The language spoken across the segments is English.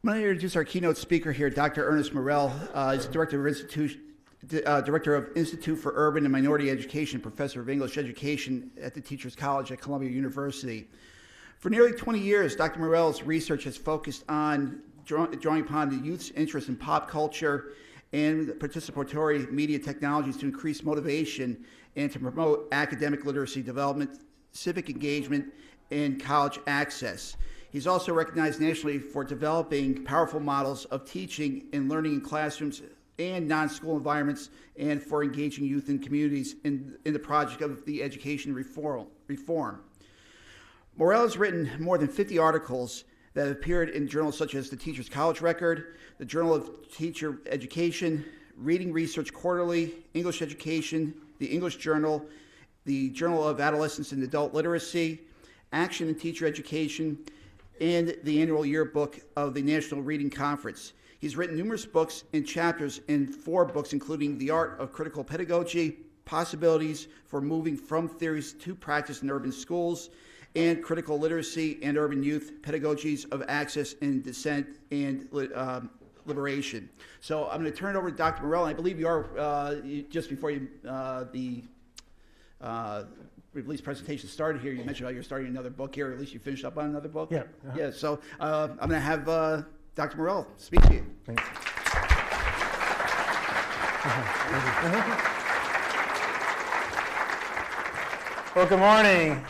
I'm going to introduce our keynote speaker here, Dr. Ernest Morrell. He's Director of Institute for Urban and Minority Education, Professor of English Education at the Teachers College at Columbia University. For nearly 20 years, Dr. Morrell's research has focused on drawing upon the youth's interest in pop culture and participatory media technologies to increase motivation and to promote academic literacy development, civic engagement, and college access. He's also recognized nationally for developing powerful models of teaching and learning in classrooms and non-school environments, and for engaging youth and communities in the project of the education reform. Morrell has written more than 50 articles that have appeared in journals such as the Teachers College Record, the Journal of Teacher Education, Reading Research Quarterly, English Education, the English Journal, the Journal of Adolescence and Adult Literacy, Action in Teacher Education, and the annual yearbook of the National Reading Conference. He's written numerous books and chapters in 4 books, including The Art of Critical Pedagogy, Possibilities for Moving from Theories to Practice in Urban Schools, and Critical Literacy and Urban Youth, Pedagogies of Access and Dissent and Liberation. So I'm going to turn it over to Dr. Morrell. I believe you are, just before the release presentation started here, you mentioned how you're starting another book here, or at least you finished up on another book? Yeah. Yeah, so I'm going to have Dr. Morrell speak to you. Thanks. Well, good morning.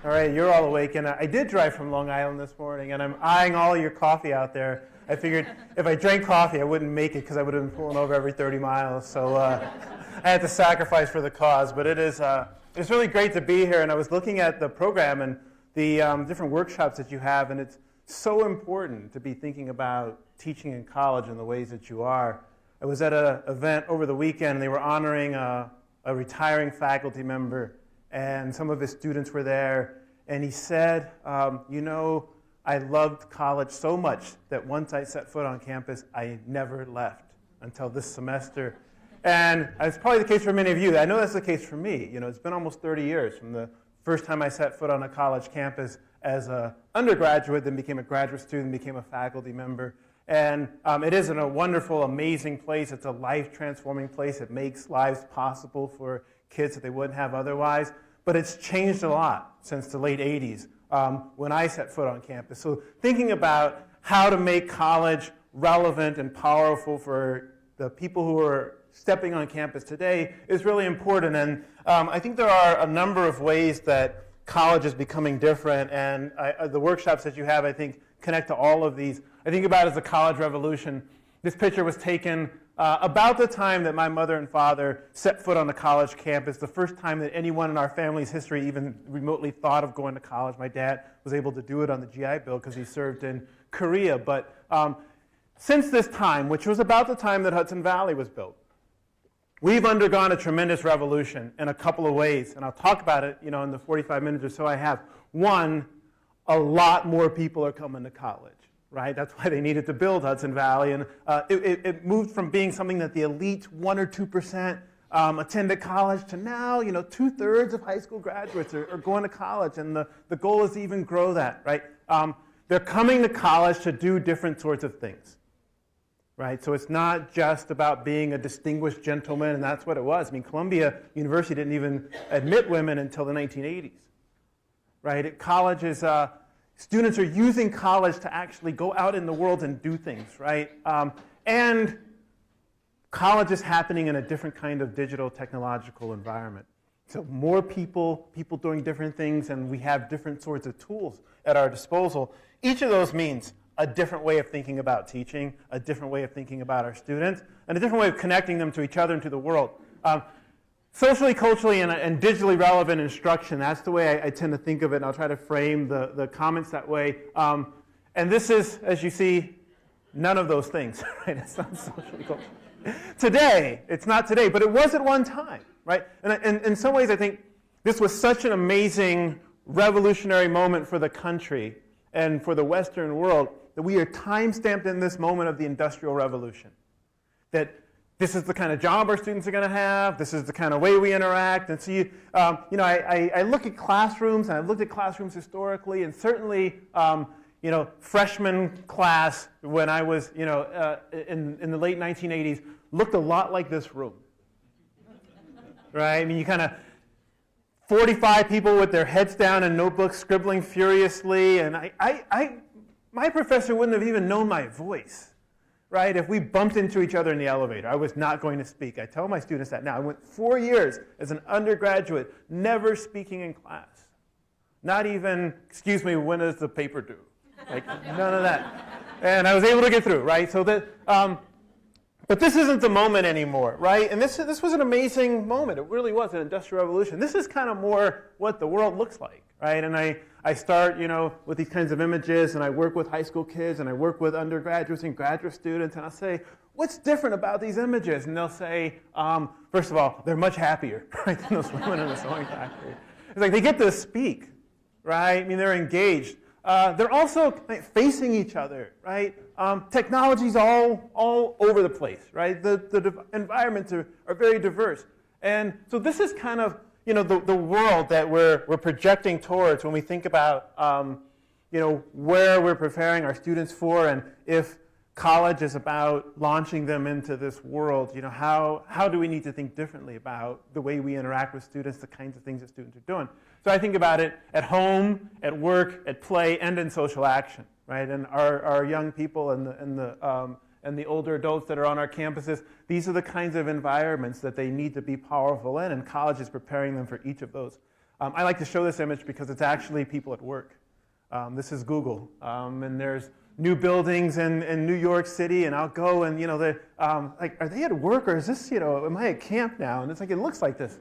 All right, you're all awake, and I did drive from Long Island this morning, and I'm eyeing all your coffee out there. I figured if I drank coffee, I wouldn't make it because I would have been pulling over every 30 miles, so I had to sacrifice for the cause, but it's really great to be here, and I was looking at the program and the different workshops that you have, and it's so important to be thinking about teaching in college in the ways that you are. I was at an event over the weekend, and they were honoring a retiring faculty member, and some of his students were there, and he said, you know, I loved college so much that once I set foot on campus, I never left until this semester. And it's probably the case for many of you. I know that's the case for me. You know, it's been almost 30 years from the first time I set foot on a college campus as an undergraduate, then became a graduate student, became a faculty member. And it is a wonderful, amazing place. It's a life-transforming place. It makes lives possible for kids that they wouldn't have otherwise. But it's changed a lot since the late 80s when I set foot on campus. So thinking about how to make college relevant and powerful for the people who are stepping on campus today is really important. And I think there are a number of ways that college is becoming different, and the workshops that you have, I think, connect to all of these. I think about it as the college revolution. This picture was taken about the time that my mother and father set foot on the college campus, the first time that anyone in our family's history even remotely thought of going to college. My dad was able to do it on the GI Bill because he served in Korea. But since this time, which was about the time that Hudson Valley was built, we've undergone a tremendous revolution in a couple of ways, and I'll talk about it, you know, in the 45 minutes or so I have. One, a lot more people are coming to college, right? That's why they needed to build Hudson Valley, and it moved from being something that the elite 1 or 2% attended college to now, you know, 2/3 of high school graduates are going to college, and the goal is to even grow that, right? They're coming to college to do different sorts of things. Right, so it's not just about being a distinguished gentleman, and that's what it was. I mean, Columbia University didn't even admit women until the 1980s. Right, colleges, students are using college to actually go out in the world and do things. Right, and college is happening in a different kind of digital technological environment. So more people doing different things, and we have different sorts of tools at our disposal. Each of those means a different way of thinking about teaching, a different way of thinking about our students, and a different way of connecting them to each other and to the world. Socially, culturally, and digitally relevant instruction, that's the way I tend to think of it, and I'll try to frame the comments that way. And this is, as you see, none of those things, right? It's not socially culturally. Today, it's not today, but it was at one time, right? And in some ways, I think this was such an amazing, revolutionary moment for the country and for the Western world that we are time-stamped in this moment of the Industrial Revolution. That this is the kind of job our students are going to have, this is the kind of way we interact. And so I look at classrooms, and I've looked at classrooms historically, and certainly freshman class when I was, in the late 1980s, looked a lot like this room, right? I mean, you kind of 45 people with their heads down and notebooks scribbling furiously, and my professor wouldn't have even known my voice, right? If we bumped into each other in the elevator, I was not going to speak. I tell my students that now. I went 4 years as an undergraduate, never speaking in class. Not even, excuse me, when is the paper due? Like, none of that. And I was able to get through, right? So that, but this isn't the moment anymore, right? And this was an amazing moment. It really was an industrial revolution. This is kind of more what the world looks like, right? And I start, with these kinds of images, and I work with high school kids, and I work with undergraduates and graduate students, and I'll say, what's different about these images? And they'll say, first of all, they're much happier, right, than those women in the sewing factory. It's like they get to speak, right? I mean, they're engaged. They're also facing each other, right? Technology's all over the place, right? The environments are very diverse. And so this is kind of, the world that we're projecting towards when we think about, where we're preparing our students for, and if college is about launching them into this world, how do we need to think differently about the way we interact with students, the kinds of things that students are doing? So I think about it at home, at work, at play, and in social action, right? And our young people and the older adults that are on our campuses, these are the kinds of environments that they need to be powerful in, and college is preparing them for each of those. I like to show this image because it's actually people at work. This is Google, and there's new buildings in New York City, and I'll go and, are they at work, or is this, am I at camp now? And it's like, it looks like this.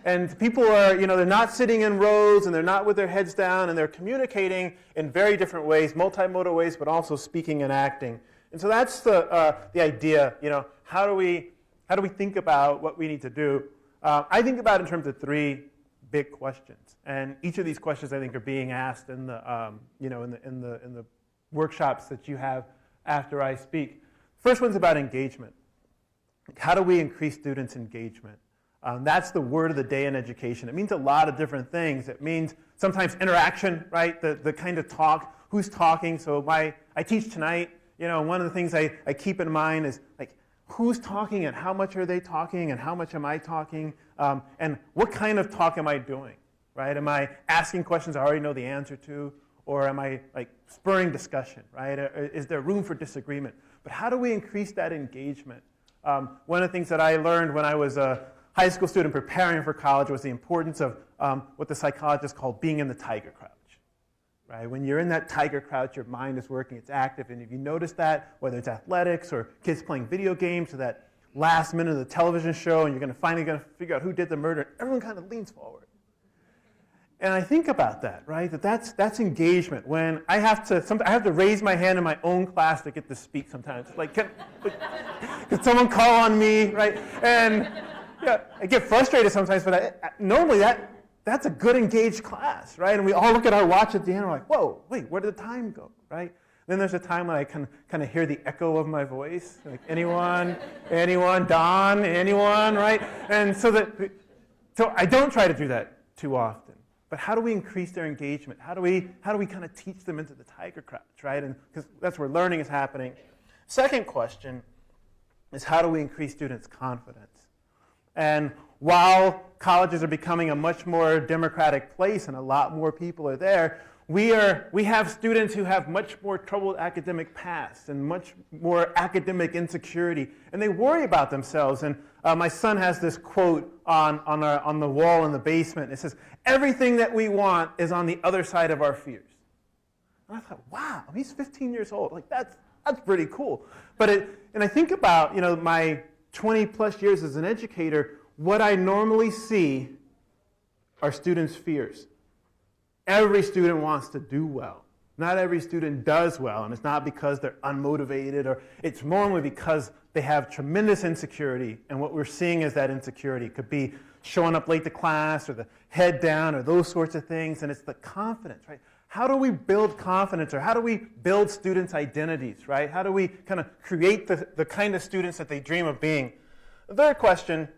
And people are, they're not sitting in rows, and they're not with their heads down, and they're communicating in very different ways, multimodal ways, but also speaking and acting. And so that's the idea, how do we think about what we need to do? I think about it in terms of three big questions, and each of these questions I think are being asked in the, in the workshops that you have after I speak. First one's about engagement. How do we increase students' engagement? That's the word of the day in education. It means a lot of different things. It means sometimes interaction, right? The kind of talk, who's talking. So I teach tonight, one of the things I keep in mind is like, who's talking and how much are they talking and how much am I talking? And what kind of talk am I doing, right? Am I asking questions I already know the answer to? Or am I like spurring discussion, right? Is there room for disagreement? But how do we increase that engagement? One of the things that I learned when I was a high school student preparing for college was the importance of what the psychologists call being in the tiger crouch, right? When you're in that tiger crouch, your mind is working, it's active, and if you notice that, whether it's athletics or kids playing video games or that last minute of the television show, and you're finally going to figure out who did the murder, everyone kind of leans forward. And I think about that, right? That's engagement. When I have to raise my hand in my own class to get to speak sometimes. Like, can someone call on me, right? And yeah, I get frustrated sometimes, but normally that's a good engaged class, right? And we all look at our watch at the end and we're like, whoa, wait, where did the time go, right? Then there's a time when I can kind of hear the echo of my voice, like anyone, Don, anyone, right? And so I don't try to do that too often. But how do we increase their engagement? How do we kind of teach them into the tiger crouch, right? And because that's where learning is happening. Second question is, how do we increase students' confidence? And while colleges are becoming a much more democratic place and a lot more people are there, we have students who have much more troubled academic pasts and much more academic insecurity, and they worry about themselves. And my son has this quote on the wall in the basement. It says, "Everything that we want is on the other side of our fears." And I thought, wow, he's 15 years old. Like that's pretty cool. And I think about my 20 plus years as an educator. What I normally see are students' fears. Every student wants to do well. Not every student does well, and it's not because they're unmotivated, or it's normally because they have tremendous insecurity, and what we're seeing is that insecurity could be showing up late to class, or the head down, or those sorts of things, and it's the confidence, right? How do we build confidence, or how do we build students' identities, right? How do we kind of create the kind of students that they dream of being? The third question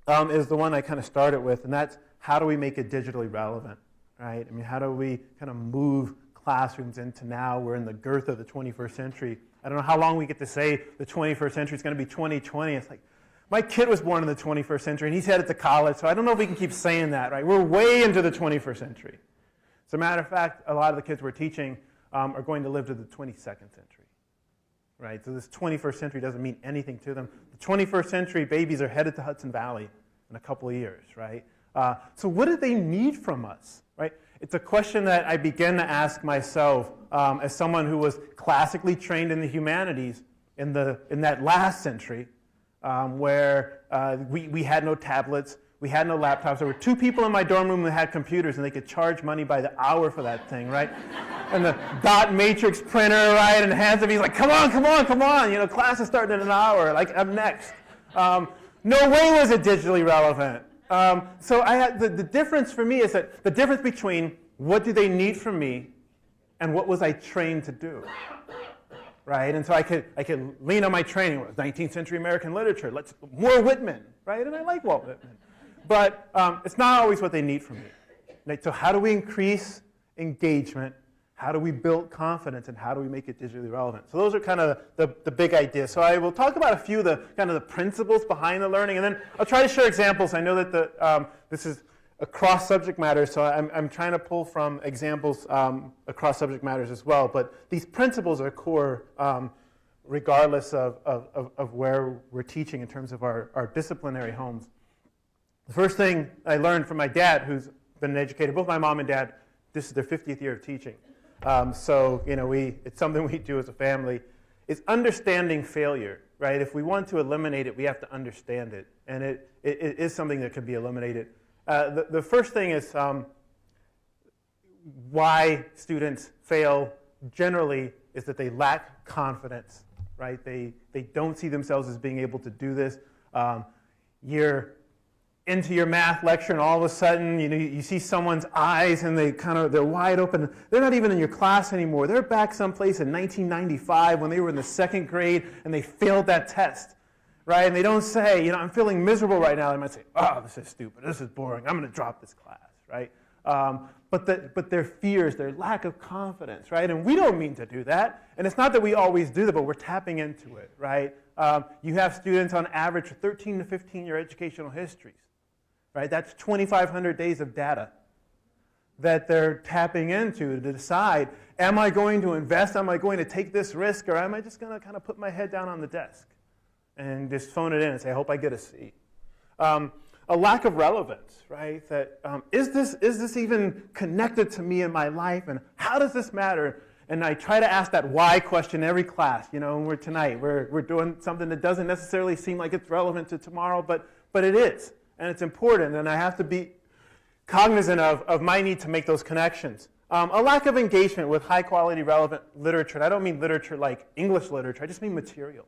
is the one I kind of started with, and that's how do we make it digitally relevant? Right? I mean, how do we kind of move classrooms into now we're in the girth of the 21st century. I don't know how long we get to say the 21st century is going to be 2020. It's like, my kid was born in the 21st century, and he's headed to college, so I don't know if we can keep saying that, right? We're way into the 21st century. As a matter of fact, a lot of the kids we're teaching are going to live to the 22nd century, right? So this 21st century doesn't mean anything to them. The 21st century babies are headed to Hudson Valley in a couple of years, right? So what do they need from us, right? It's a question that I began to ask myself as someone who was classically trained in the humanities in that last century, where we had no tablets, we had no laptops. There were 2 people in my dorm room that had computers, and they could charge money by the hour for that thing, right? And the dot matrix printer, right? And hands of me, like, come on, come on, come on. You know, class is starting in an hour. Like, I'm next. No way was it digitally relevant. So I had the difference for me is that the difference between what do they need from me and what was I trained to do. Right, and so I could lean on my training. It was 19th century American literature. More Whitman, right? And I like Walt Whitman. But it's not always what they need from me. Right? So how do we increase engagement? How do we build confidence? And how do we make it digitally relevant? So those are kind of the big ideas. So I will talk about a few of the kind of the principles behind the learning, and then I'll try to share examples. I know that this is across subject matters, so I'm trying to pull from examples across subject matters as well. But these principles are core regardless of where we're teaching in terms of our disciplinary homes. The first thing I learned from my dad, who's been an educator, both my mom and dad, this is their 50th year of teaching. So you know, it's something we do as a family, is understanding failure, right? If we want to eliminate it, we have to understand it. And it is something that can be eliminated. The first thing is why students fail generally is that they lack confidence, right? They don't see themselves as being able to do this. You're into your math lecture, and all of a sudden, you know, you see someone's eyes, and they're wide open. They're not even in your class anymore. They're back someplace in 1995 when they were in the 2nd grade, and they failed that test. Right? And they don't say, you know, I'm feeling miserable right now. They might say, oh, this is stupid. This is boring. I'm going to drop this class, right? But their fears, their lack of confidence, right? And we don't mean to do that. And it's not that we always do that, but we're tapping into it, right? You have students on average with 13 to 15-year educational histories, right? That's 2,500 days of data that they're tapping into to decide, am I going to invest? Am I going to take this risk? Or am I just going to kind of put my head down on the desk and just phone it in and say, I hope I get a C. A lack of relevance, right? That is this even connected to me in my life, and how does this matter? And I try to ask that why question every class. You know, we're doing something that doesn't necessarily seem like it's relevant to tomorrow, but it is, and it's important, and I have to be cognizant of my need to make those connections. A lack of engagement with high-quality, relevant literature, and I don't mean literature like English literature, I just mean material.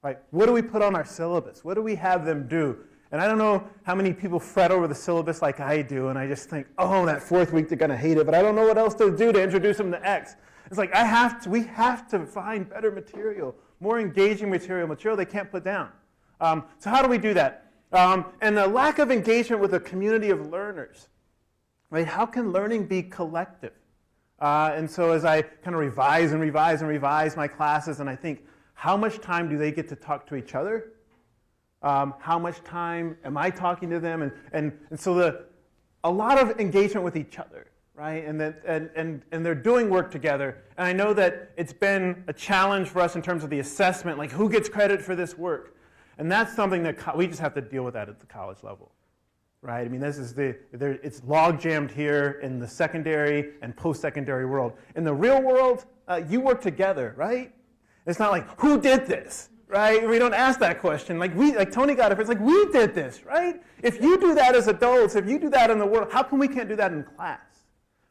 Right? What do we put on our syllabus? What do we have them do? And I don't know how many people fret over the syllabus like I do, and I just think, oh, that 4th week they're going to hate it, but I don't know what else to do to introduce them to X. It's like we have to find better material, more engaging material they can't put down. So how do we do that? And the lack of engagement with a community of learners. Right? How can learning be collective? And so as I kind of revise and revise and revise my classes, and I think, how much time do they get to talk to each other? How much time am I talking to them? And so a lot of engagement with each other, right? And they're doing work together. And I know that it's been a challenge for us in terms of the assessment, like who gets credit for this work? And that's something that we just have to deal with that at the college level, right? I mean, it's log jammed here in the secondary and post-secondary world. In the real world, you work together, right? It's not like, who did this, right? We don't ask that question. Like Tony got it. It's like, we did this, right? If you do that as adults, if you do that in the world, how come we can't do that in class,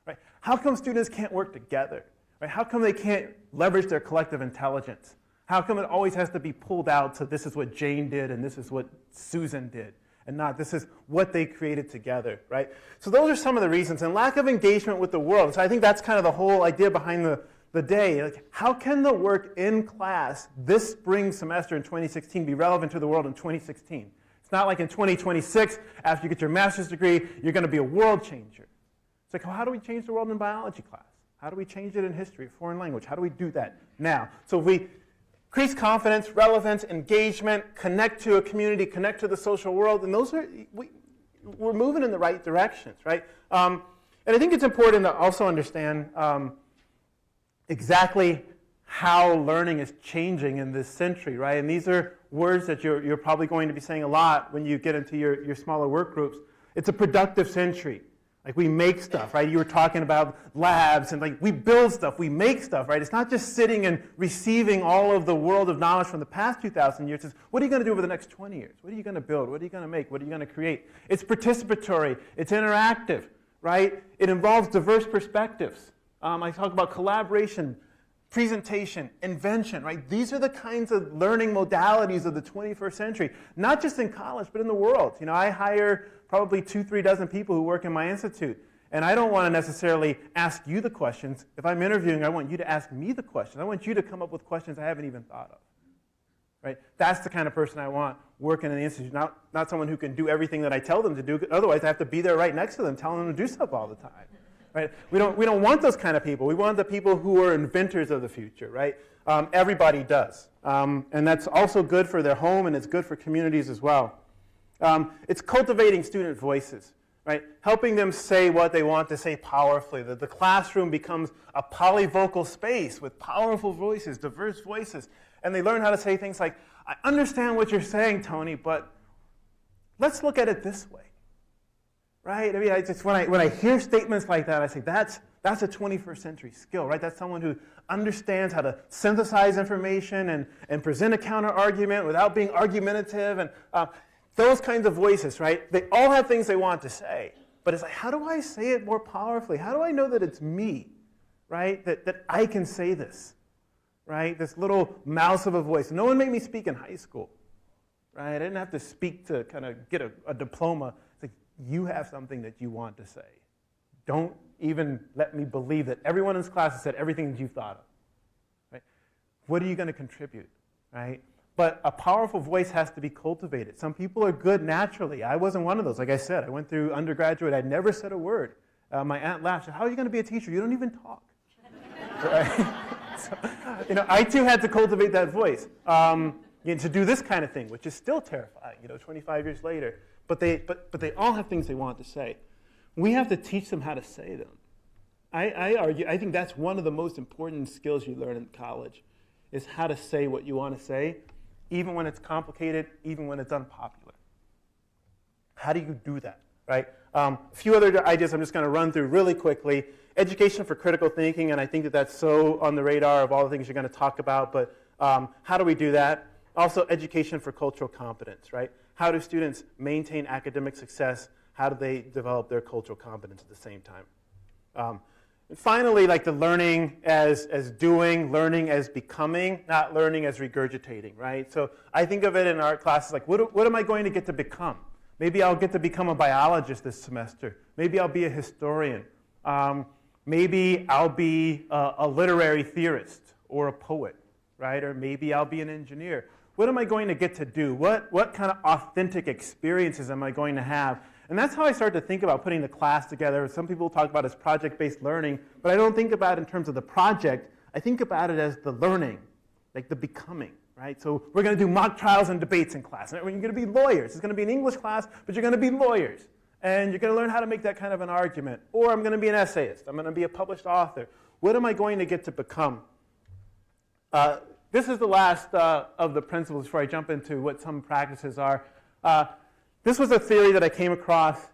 right? How come students can't work together, right? How come they can't leverage their collective intelligence? How come it always has to be pulled out to this is what Jane did and this is what Susan did, and not this is what they created together, right? So those are some of the reasons. And lack of engagement with the world. So I think that's kind of the whole idea behind the day. Like, how can the work in class this spring semester in 2016 be relevant to the world in 2016? It's not like in 2026, after you get your master's degree, you're going to be a world changer. It's like, well, how do we change the world in biology class? How do we change it in history, foreign language? How do we do that now? So if we increase confidence, relevance, engagement, connect to a community, connect to the social world, and we're moving in the right directions, right? And I think it's important to also understand exactly how learning is changing in this century, right? And these are words that you're probably going to be saying a lot when you get into your smaller work groups. It's a productive century. Like, we make stuff, right? You were talking about labs, and like, we build stuff, we make stuff, right? It's not just sitting and receiving all of the world of knowledge from the past 2,000 years. It's what are you going to do over the next 20 years? What are you going to build? What are you going to make? What are you going to create? It's participatory. It's interactive, right? It involves diverse perspectives. I talk about collaboration, presentation, invention, right? These are the kinds of learning modalities of the 21st century, not just in college, but in the world. You know, I hire probably 2-3 dozen people who work in my institute, and I don't want to necessarily ask you the questions. If I'm interviewing, I want you to ask me the questions. I want you to come up with questions I haven't even thought of, right? That's the kind of person I want working in the institute, not someone who can do everything that I tell them to do. Otherwise, I have to be there right next to them, telling them to do stuff all the time. Right? We don't want those kind of people. We want the people who are inventors of the future, right? Everybody does. And that's also good for their home, and it's good for communities as well. It's cultivating student voices, right? Helping them say what they want to say powerfully. That the classroom becomes a polyvocal space with powerful voices, diverse voices. And they learn how to say things like, I understand what you're saying, Tony, but let's look at it this way. Right? I mean, when I hear statements like that, I say that's a 21st century skill, right? That's someone who understands how to synthesize information and present a counter argument without being argumentative, and those kinds of voices, right? They all have things they want to say, but it's like, how do I say it more powerfully? How do I know that it's me, right? That I can say this, right? This little mouse of a voice. No one made me speak in high school, right? I didn't have to speak to kind of get a diploma. It's like, you have something that you want to say. Don't even let me believe that everyone in this class has said everything that you've thought of. Right? What are you going to contribute? Right? But a powerful voice has to be cultivated. Some people are good naturally. I wasn't one of those. Like I said, I went through undergraduate. I'd never said a word. My aunt laughed. She said, how are you going to be a teacher? You don't even talk. Right? So, I too had to cultivate that voice to do this kind of thing, which is still terrifying. 25 years later. But they all have things they want to say. We have to teach them how to say them. I think that's one of the most important skills you learn in college, is how to say what you want to say, even when it's complicated, even when it's unpopular. How do you do that, right? A few other ideas I'm just going to run through really quickly. Education for critical thinking, and I think that's so on the radar of all the things you're going to talk about, but how do we do that? Also, education for cultural competence, right? How do students maintain academic success? How do they develop their cultural competence at the same time? And finally, like the learning as doing, learning as becoming, not learning as regurgitating, right? So I think of it in art classes like, what am I going to get to become? Maybe I'll get to become a biologist this semester. Maybe I'll be a historian. Maybe I'll be a literary theorist or a poet, right? Or maybe I'll be an engineer. What am I going to get to do? What kind of authentic experiences am I going to have? And that's how I start to think about putting the class together. Some people talk about it as project-based learning, but I don't think about it in terms of the project. I think about it as the learning, like the becoming, right? So we're going to do mock trials and debates in class. And you're going to be lawyers. It's going to be an English class, but you're going to be lawyers. And you're going to learn how to make that kind of an argument. Or I'm going to be an essayist. I'm going to be a published author. What am I going to get to become? This is the last of the principles before I jump into what some practices are. This was a theory that I came across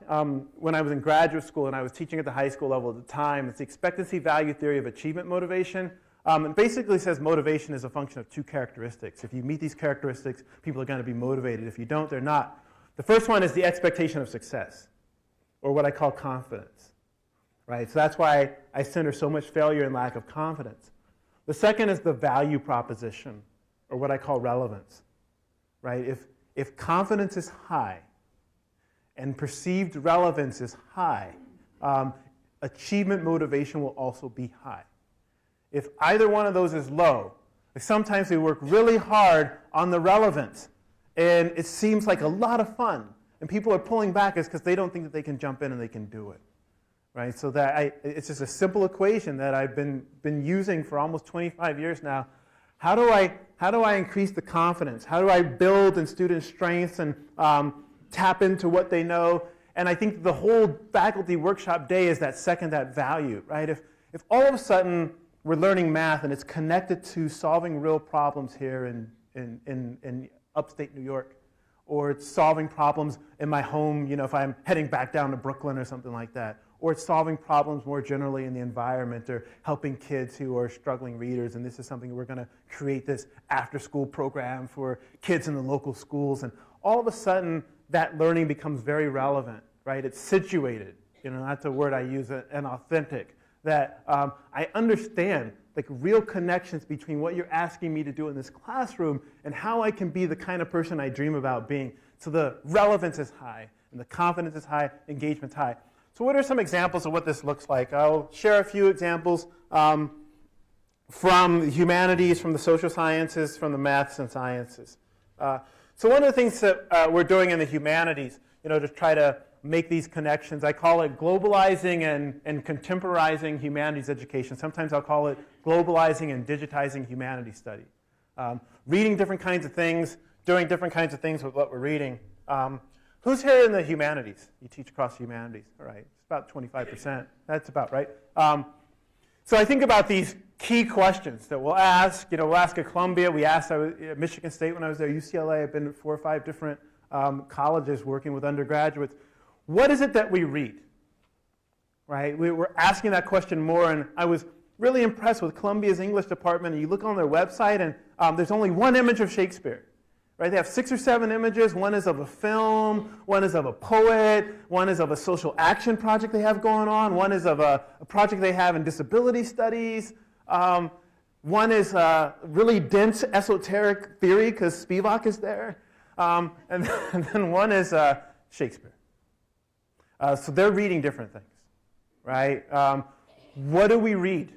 when I was in graduate school and I was teaching at the high school level at the time. It's the expectancy value theory of achievement motivation. It basically says motivation is a function of two characteristics. If you meet these characteristics, people are going to be motivated. If you don't, they're not. The first one is the expectation of success, or what I call confidence. Right? So that's why I center so much failure and lack of confidence. The second is the value proposition, or what I call relevance. Right? If confidence is high and perceived relevance is high, achievement motivation will also be high. If either one of those is low, sometimes we work really hard on the relevance, and it seems like a lot of fun, and people are pulling back because they don't think that they can jump in and they can do it. right? So that it's just a simple equation that I've been using for almost 25 years now. How do I increase the confidence? How do I build in students' strengths and tap into what they know? And I think the whole faculty workshop day is that value, right? If all of a sudden we're learning math and it's connected to solving real problems here in upstate New York, or it's solving problems in my home, if I'm heading back down to Brooklyn or something like that, or it's solving problems more generally in the environment or helping kids who are struggling readers, and this is something we're going to create this after-school program for kids in the local schools, and all of a sudden that learning becomes very relevant, right? It's situated, that's a word I use, and authentic, that I understand like real connections between what you're asking me to do in this classroom and how I can be the kind of person I dream about being. So the relevance is high, and the confidence is high, engagement's high. So what are some examples of what this looks like? I'll share a few examples from the humanities, from the social sciences, from the maths and sciences. So one of the things that we're doing in the humanities, to try to make these connections, I call it globalizing and contemporizing humanities education. Sometimes I'll call it globalizing and digitizing humanities study. Reading different kinds of things, doing different kinds of things with what we're reading. Who's here in the humanities? You teach across humanities. All right, it's about 25%. That's about right. So I think about these key questions that we'll ask. We'll ask at Columbia. We asked at Michigan State when I was there, UCLA. I've been at 4 or 5 different colleges working with undergraduates. What is it that we read? Right? We were asking that question more, and I was really impressed with Columbia's English department. And you look on their website, and there's only one image of Shakespeare. Right? They have 6 or 7 images. One is of a film. One is of a poet. One is of a social action project they have going on. One is of a project they have in disability studies. One is really dense esoteric theory because Spivak is there. And then one is Shakespeare. So they're reading different things, right? What do we read?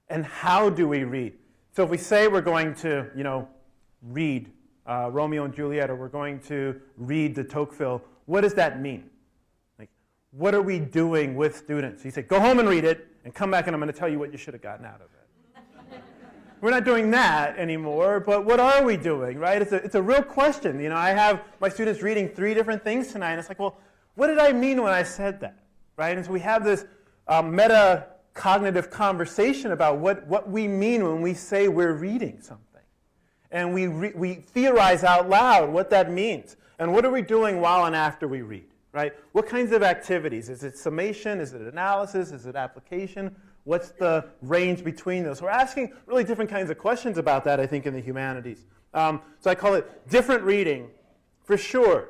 And how do we read? So if we say we're going to, read Romeo and Juliet, or we're going to read de Tocqueville, what does that mean? Like, what are we doing with students? You say, go home and read it, and come back and I'm going to tell you what you should have gotten out of it. We're not doing that anymore, but what are we doing, right? It's a real question. I have my students reading 3 different things tonight, and it's like, well, what did I mean when I said that, right? And so we have this meta-cognitive conversation about what we mean when we say we're reading something. And we theorize out loud what that means. And what are we doing while and after we read, right? What kinds of activities? Is it summation? Is it analysis? Is it application? What's the range between those? We're asking really different kinds of questions about that, I think, in the humanities. So I call it different reading, for sure.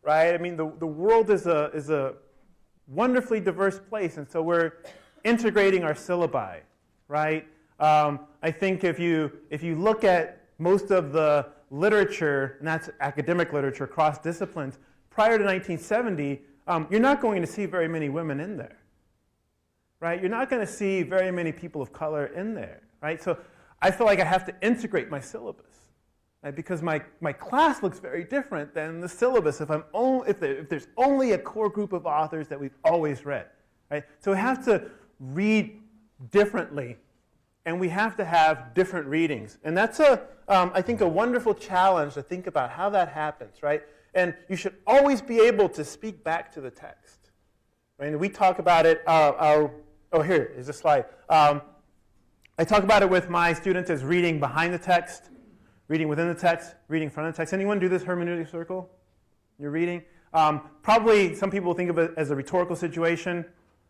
Right? I mean, the world is a wonderfully diverse place, and so we're integrating our syllabi, right? I think if you look at most of the literature, and that's academic literature across disciplines, prior to 1970, you're not going to see very many women in there, right? You're not going to see very many people of color in there, right? So I feel like I have to integrate my syllabus. Right, because my class looks very different than the syllabus if there's only a core group of authors that we've always read. Right? So we have to read differently, and we have to have different readings. And that's I think a wonderful challenge to think about how that happens. Right? And you should always be able to speak back to the text. Right? And we talk about it. Here is a slide. I talk about it with my students as reading behind the text, reading within the text, reading in front of the text. Anyone do this hermeneutic circle? You're reading? Probably some people think of it as a rhetorical situation,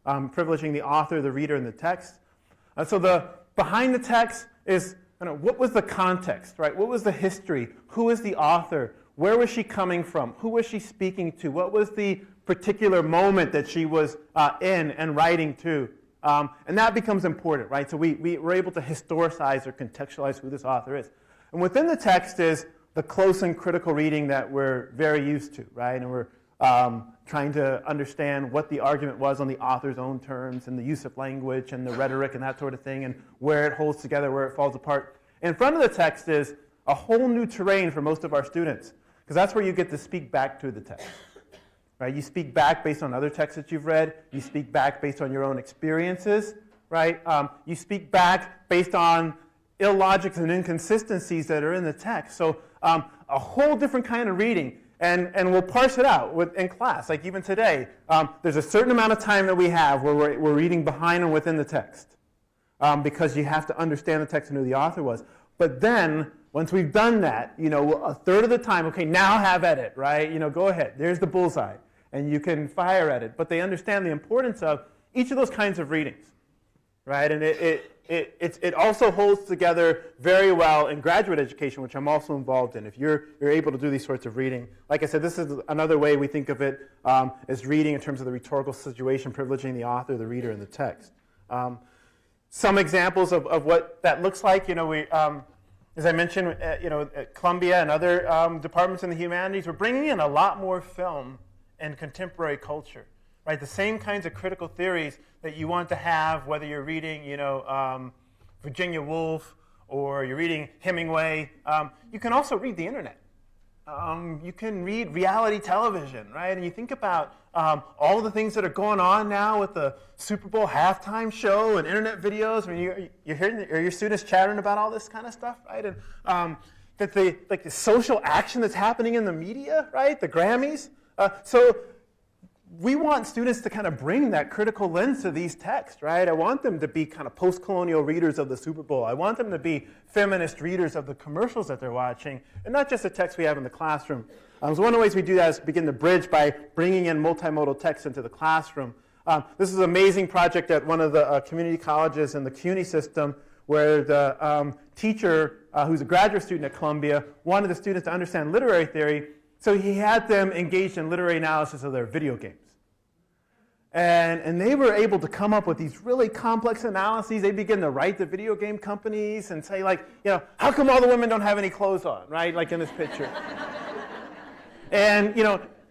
privileging the author, the reader, and the text. So the behind the text is, what was the context, right? What was the history? Who is the author? Where was she coming from? Who was she speaking to? What was the particular moment that she was in and writing to? And that becomes important, right? So we're able to historicize or contextualize who this author is. And within the text is the close and critical reading that we're very used to, right? And we're trying to understand what the argument was on the author's own terms and the use of language and the rhetoric and that sort of thing and where it holds together, where it falls apart. In front of the text is a whole new terrain for most of our students because that's where you get to speak back to the text, right? You speak back based on other texts that you've read. You speak back based on your own experiences, right? You speak back based on illogics and inconsistencies that are in the text. So a whole different kind of reading. And we'll parse it out in class. Like even today, there's a certain amount of time that we have where we're reading behind and within the text because you have to understand the text and who the author was. But then, once we've done that, a third of the time, okay, now have at it, right? Go ahead. There's the bullseye. And you can fire at it. But they understand the importance of each of those kinds of readings, right? And it also holds together very well in graduate education, which I'm also involved in. If you're able to do these sorts of reading, like I said, this is another way we think of it as reading in terms of the rhetorical situation, privileging the author, the reader, and the text. Some examples of what that looks like, as I mentioned, at Columbia and other departments in the humanities, we're bringing in a lot more film and contemporary culture. Right, the same kinds of critical theories that you want to have, whether you're reading, Virginia Woolf or you're reading Hemingway. You can also read the internet. You can read reality television, right? And you think about all of the things that are going on now with the Super Bowl halftime show and internet videos. I mean, you're hearing your students chattering about all this kind of stuff, right? And that the social action that's happening in the media, right? The Grammys. So we want students to kind of bring that critical lens to these texts, right? I want them to be kind of post-colonial readers of the Super Bowl. I want them to be feminist readers of the commercials that they're watching, and not just the text we have in the classroom. So one of the ways we do that is begin to bridge by bringing in multimodal text into the classroom. This is an amazing project at one of the community colleges in the CUNY system where the teacher, who's a graduate student at Columbia, wanted the students to understand literary theory. So he had them engaged in literary analysis of their video games. And they were able to come up with these really complex analyses. They begin to write the video game companies and say, like, how come all the women don't have any clothes on, right? Like in this picture. And,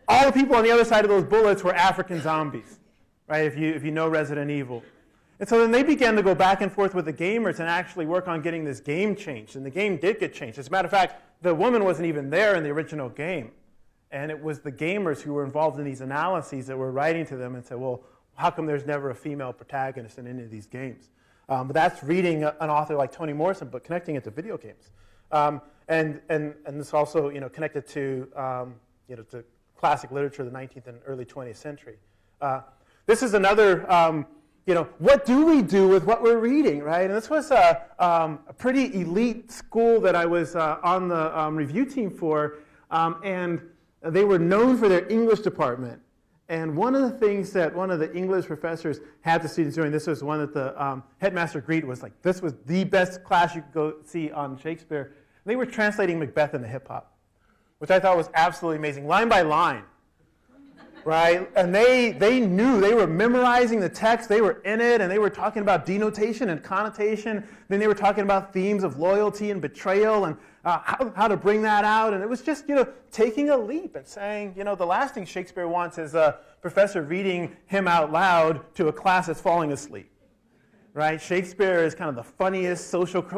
all the people on the other side of those bullets were African zombies, right? If you know Resident Evil. And so then they began to go back and forth with the gamers and actually work on getting this game changed. And the game did get changed. As a matter of fact, the woman wasn't even there in the original game. And it was the gamers who were involved in these analyses that were writing to them and said, well, how come there's never a female protagonist in any of these games? But that's reading an author like Toni Morrison, but connecting it to video games. And this also, connected to, to classic literature of the 19th and early 20th century. This is another, what do we do with what we're reading, right? And this was a pretty elite school that I was on the review team for, and they were known for their English department. And one of the things that one of the English professors had the students doing, this was one that the headmaster agreed was like, this was the best class you could go see on Shakespeare. They were translating Macbeth into hip-hop, which I thought was absolutely amazing, line by line, right? And they knew, they were memorizing the text, they were in it, and they were talking about denotation and connotation. Then they were talking about themes of loyalty and betrayal and how to bring that out. And it was just, taking a leap and saying, the last thing Shakespeare wants is a professor reading him out loud to a class that's falling asleep, right? Shakespeare is kind of one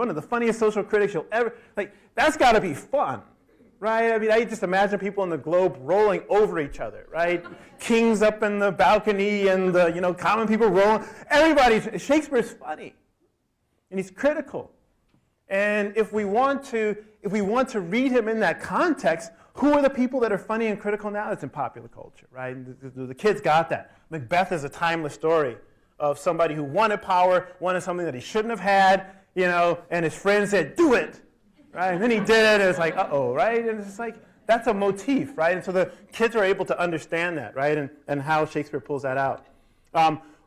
of the funniest social critics you'll ever, that's got to be fun, right? I mean, I just imagine people in the globe rolling over each other, right? Kings up in the balcony and the, common people rolling. Shakespeare's funny, and he's critical. And if we want to read him in that context, who are the people that are funny and critical now? It's in popular culture, right? The kids got that. Macbeth is a timeless story of somebody who wanted power, wanted something that he shouldn't have had, and his friends said, do it, right? And then he did it, and it's like, uh-oh, right? And it's like, that's a motif, right? And so the kids are able to understand that, right? And how Shakespeare pulls that out.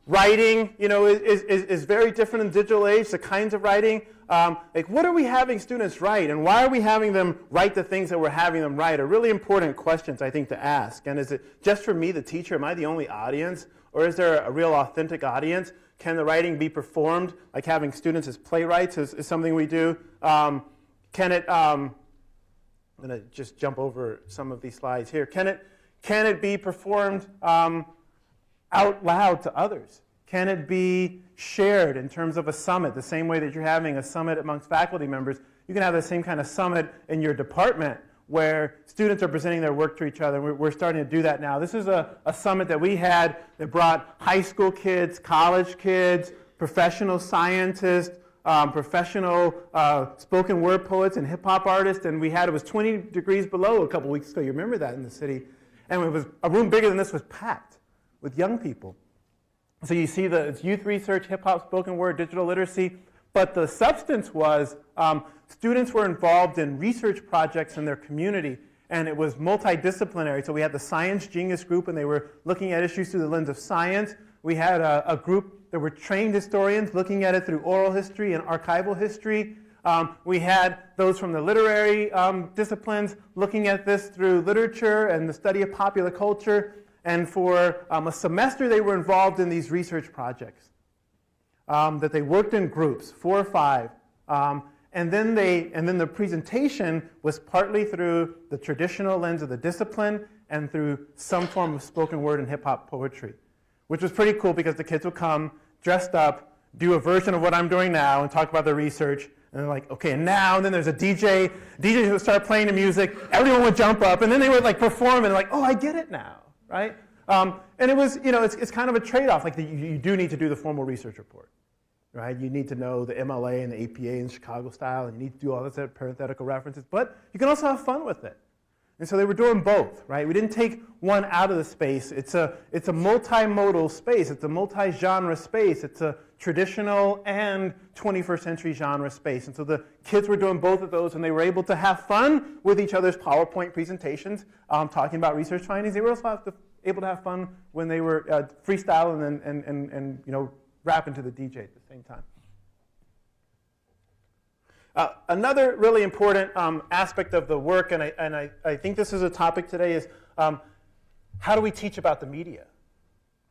Writing, is very different in the digital age, the kinds of writing. What are we having students write, and why are we having them write the things that we're having them write are really important questions, I think, to ask. And is it just for me, the teacher, am I the only audience, or is there a real authentic audience? Can the writing be performed, like having students as playwrights is something we do? Can it, I'm going to just jump over some of these slides here. Can it be performed out loud to others? Can it be shared in terms of a summit, the same way that you're having a summit amongst faculty members? You can have the same kind of summit in your department where students are presenting their work to each other. We're starting to do that now. This is a summit that we had that brought high school kids, college kids, professional scientists, professional spoken word poets and hip-hop artists, and it was 20 degrees below a couple weeks ago. You remember that in the city. And it was a room bigger than this was packed with young people. So you see it's youth research, hip-hop, spoken word, digital literacy, but the substance was students were involved in research projects in their community, and it was multidisciplinary. So we had the Science Genius group, and they were looking at issues through the lens of science. We had a group that were trained historians looking at it through oral history and archival history. We had those from the literary disciplines looking at this through literature and the study of popular culture. And for a semester, they were involved in these research projects that they worked in groups, 4 or 5. And then the presentation was partly through the traditional lens of the discipline and through some form of spoken word and hip-hop poetry, which was pretty cool because the kids would come dressed up, do a version of what I'm doing now, and talk about their research. And they're like, okay, and then there's a DJ who would start playing the music. Everyone would jump up, and then they would like perform, and like, oh, I get it now, right? And it was, it's kind of a trade-off. Like you do need to do the formal research report, right? You need to know the MLA and the APA and Chicago style, and you need to do all this parenthetical references. But you can also have fun with it. And so they were doing both, right? We didn't take one out of the space. It's a multimodal space. It's a multi-genre space. It's a traditional and 21st century genre space. And so the kids were doing both of those, and they were able to have fun with each other's PowerPoint presentations, talking about research findings. They were also able to have fun when they were freestyling and rapping to the DJ at the same time. Another really important aspect of the work, and I think this is a topic today, is how do we teach about the media,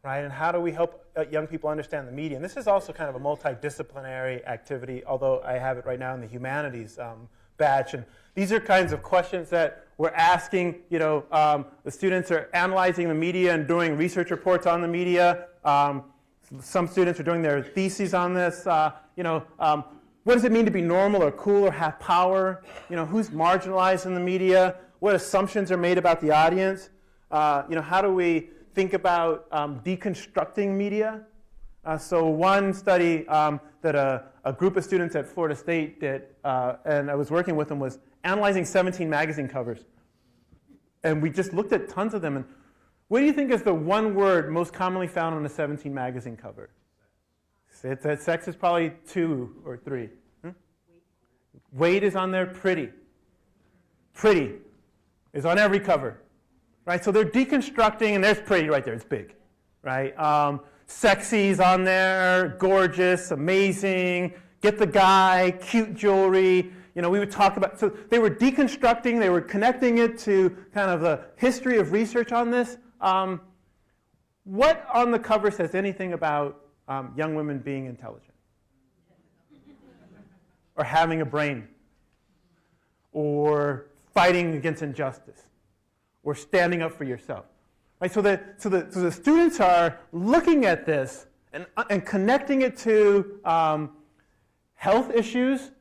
right? And how do we help young people understand the media? And this is also kind of a multidisciplinary activity, although I have it right now in the humanities batch. And these are kinds of questions that we're asking. The students are analyzing the media and doing research reports on the media. Some students are doing their theses on this. What does it mean to be normal or cool or have power? Who's marginalized in the media? What assumptions are made about the audience? How do we think about deconstructing media? So one study that a group of students at Florida State did, and I was working with them, was analyzing 17 magazine covers. And we just looked at tons of them. And what do you think is the one word most commonly found on a 17 magazine cover? Sex is probably 2 or 3. Weight is on there. Pretty. Pretty is on every cover, right? So they're deconstructing, and there's pretty right there. It's big, right? Sexy's on there. Gorgeous, amazing. Get the guy. Cute jewelry. We would talk about. So they were deconstructing. They were connecting it to kind of the history of research on this. What on the cover says anything about young women being intelligent, or having a brain, or fighting against injustice, or standing up for yourself? Right? So the students are looking at this and connecting it to health issues,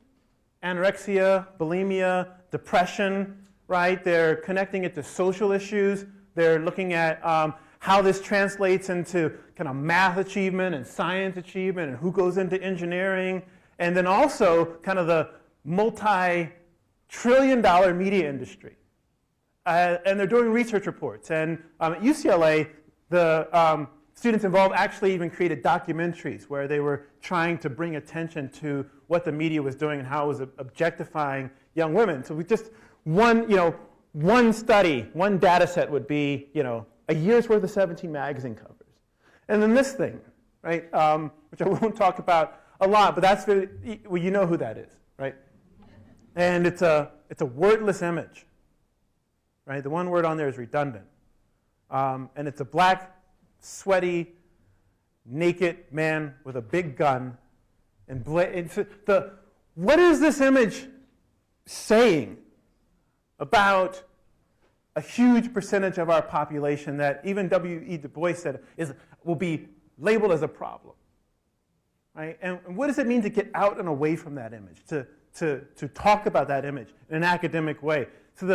anorexia, bulimia, depression. Right? They're connecting it to social issues. They're looking at how this translates into kind of math achievement and science achievement and who goes into engineering, and then also kind of the multi-trillion-dollar media industry. And they're doing research reports. And at UCLA, the students involved actually even created documentaries where they were trying to bring attention to what the media was doing and how it was objectifying young women. So we just, one study, one data set would be, a year's worth of 17 magazine covers. And then this thing, right, which I won't talk about a lot, but that's, you know who that is, right? And it's a wordless image, right? The one word on there is redundant. And it's a black, sweaty, naked man with a big gun. What is this image saying about a huge percentage of our population that even W.E. Du Bois said will be labeled as a problem, right? And what does it mean to get out and away from that image, to talk about that image in an academic way? So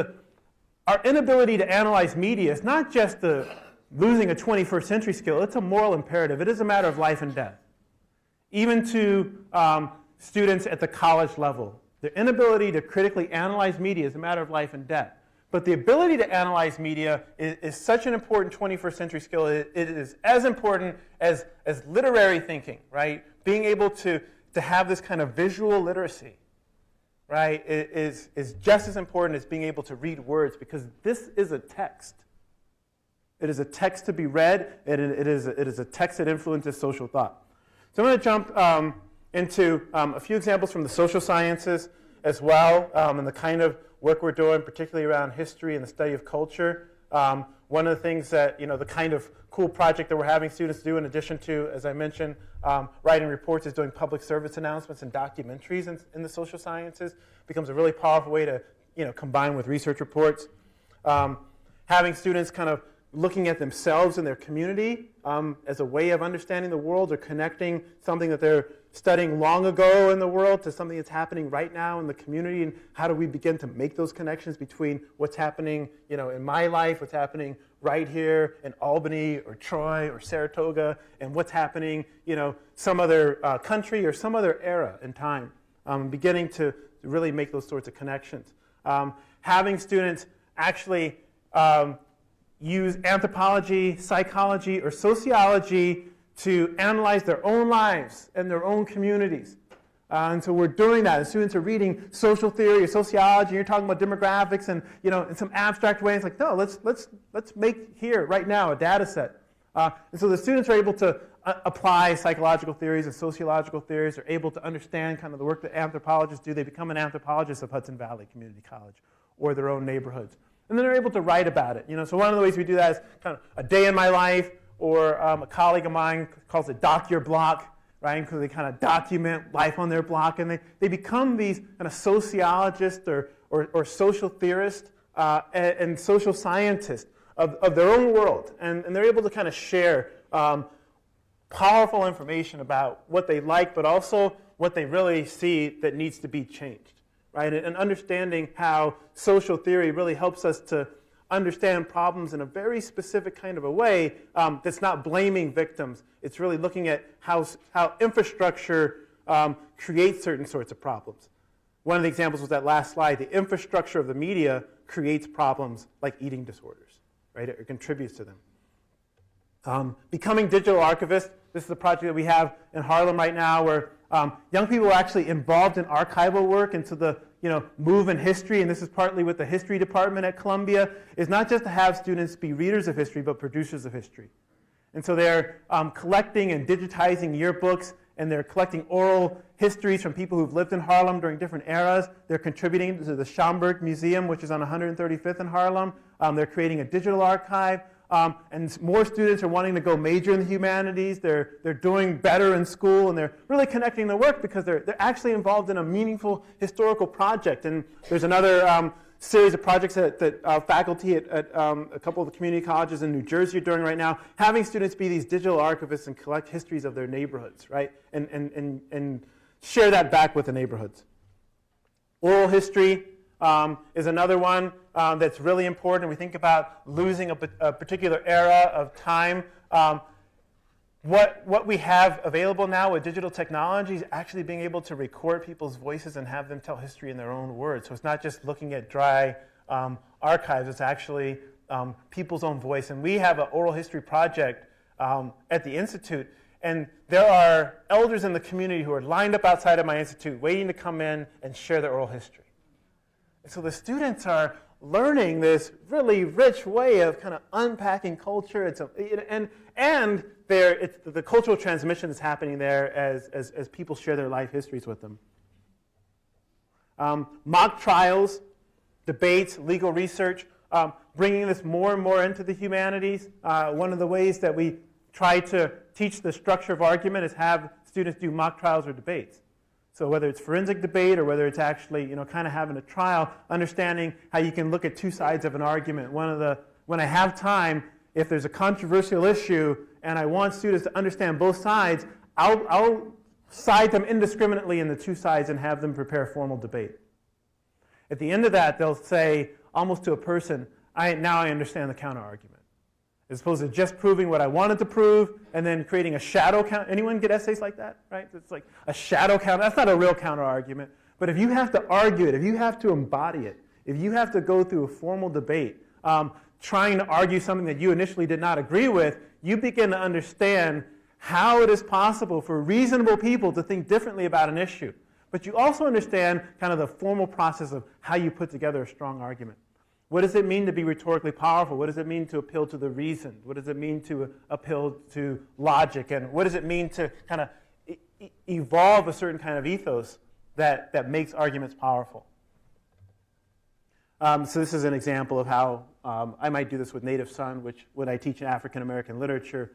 our inability to analyze media is not just losing a 21st century skill, it's a moral imperative. It is a matter of life and death. Even to students at the college level, their inability to critically analyze media is a matter of life and death. But the ability to analyze media is such an important 21st century skill. It is as important as literary thinking, right? Being able to have this kind of visual literacy, right, is just as important as being able to read words, because this is a text. It is a text to be read. It is a text that influences social thought. So I'm going to jump into a few examples from the social sciences as well, and the kind of work we're doing, particularly around history and the study of culture. One of the things that, the kind of cool project that we're having students do, in addition to, as I mentioned, writing reports, is doing public service announcements and documentaries in the social sciences. Becomes a really powerful way to, combine with research reports. Having students kind of looking at themselves and their community as a way of understanding the world, or connecting something that they're studying long ago in the world to something that's happening right now in the community, and how do we begin to make those connections between what's happening, in my life, what's happening right here in Albany or Troy or Saratoga, and what's happening, some other country or some other era in time. Beginning to really make those sorts of connections. Having students actually use anthropology, psychology, or sociology to analyze their own lives and their own communities. And so we're doing that. And students are reading social theory or sociology, and you're talking about demographics and, in some abstract way. It's like, no, let's make here, right now, a data set. And so the students are able to apply psychological theories and sociological theories. They're able to understand kind of the work that anthropologists do. They become an anthropologist of Hudson Valley Community College or their own neighborhoods. And then they're able to write about it. So one of the ways we do that is kind of a day in my life, or a colleague of mine calls it Doc Your Block, right? Because they kind of document life on their block, and they become these kind of sociologists or social theorists and social scientists of their own world. And they're able to kind of share powerful information about what they like, but also what they really see that needs to be changed. Right? And understanding how social theory really helps us to understand problems in a very specific kind of a way that's not blaming victims. It's really looking at how infrastructure creates certain sorts of problems. One of the examples was that last slide. The infrastructure of the media creates problems like eating disorders, right? It contributes to them. Becoming digital archivists. This is a project that we have in Harlem right now, where young people are actually involved in archival work, and so the move in history, and this is partly with the history department at Columbia, is not just to have students be readers of history, but producers of history. And so they're collecting and digitizing yearbooks, and they're collecting oral histories from people who've lived in Harlem during different eras. They're contributing to the Schomburg Museum, which is on 135th in Harlem. They're creating a digital archive. And more students are wanting to go major in the humanities. They're doing better in school, and they're really connecting their work because they're actually involved in a meaningful historical project. And there's another series of projects that faculty at a couple of the community colleges in New Jersey are doing right now, having students be these digital archivists and collect histories of their neighborhoods, right? And share that back with the neighborhoods. Oral history is another one that's really important. We think about losing a particular era of time. What we have available now with digital technology is actually being able to record people's voices and have them tell history in their own words. So it's not just looking at dry archives. It's actually people's own voice. And we have an oral history project at the Institute. And there are elders in the community who are lined up outside of my institute waiting to come in and share their oral history. So the students are learning this really rich way of kind of unpacking culture. And the cultural transmission is happening there as people share their life histories with them. Mock trials, debates, legal research, bringing this more and more into the humanities. One of the ways that we try to teach the structure of argument is have students do mock trials or debates. So whether it's forensic debate or whether it's actually, kind of having a trial, understanding how you can look at two sides of an argument. When I have time, if there's a controversial issue and I want students to understand both sides, I'll side them indiscriminately in the two sides and have them prepare formal debate. At the end of that, they'll say, almost to a person, now I understand the counter-argument. As opposed to just proving what I wanted to prove and then creating a shadow counter. Anyone get essays like that, right? It's like a shadow counter. That's not a real counter-argument. But if you have to argue it, if you have to embody it, if you have to go through a formal debate, trying to argue something that you initially did not agree with, you begin to understand how it is possible for reasonable people to think differently about an issue. But you also understand kind of the formal process of how you put together a strong argument. What does it mean to be rhetorically powerful? What does it mean to appeal to the reason? What does it mean to appeal to logic? And what does it mean to kind of evolve a certain kind of ethos that makes arguments powerful? So this is an example of how I might do this with Native Son, which when I teach in African American literature,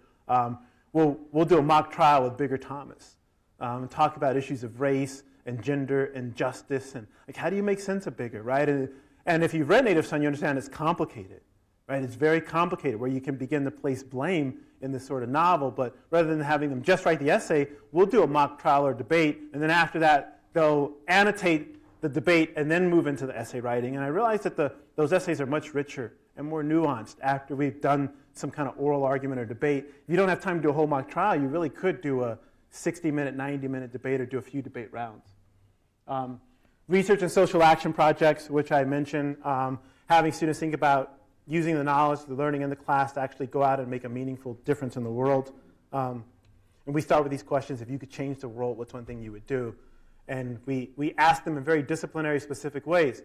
we'll do a mock trial with Bigger Thomas and talk about issues of race and gender and justice and like how do you make sense of Bigger, right? And if you've read Native Son, you understand it's complicated, right? It's very complicated where you can begin to place blame in this sort of novel, but rather than having them just write the essay, we'll do a mock trial or debate, and then after that, they'll annotate the debate and then move into the essay writing. And I realized that those essays are much richer and more nuanced after we've done some kind of oral argument or debate. If you don't have time to do a whole mock trial, you really could do a 60-minute, 90-minute debate or do a few debate rounds. Research and social action projects, which I mentioned, having students think about using the knowledge they're learning in the class to actually go out and make a meaningful difference in the world. And we start with these questions: if you could change the world, what's one thing you would do? And we ask them in very disciplinary, specific ways.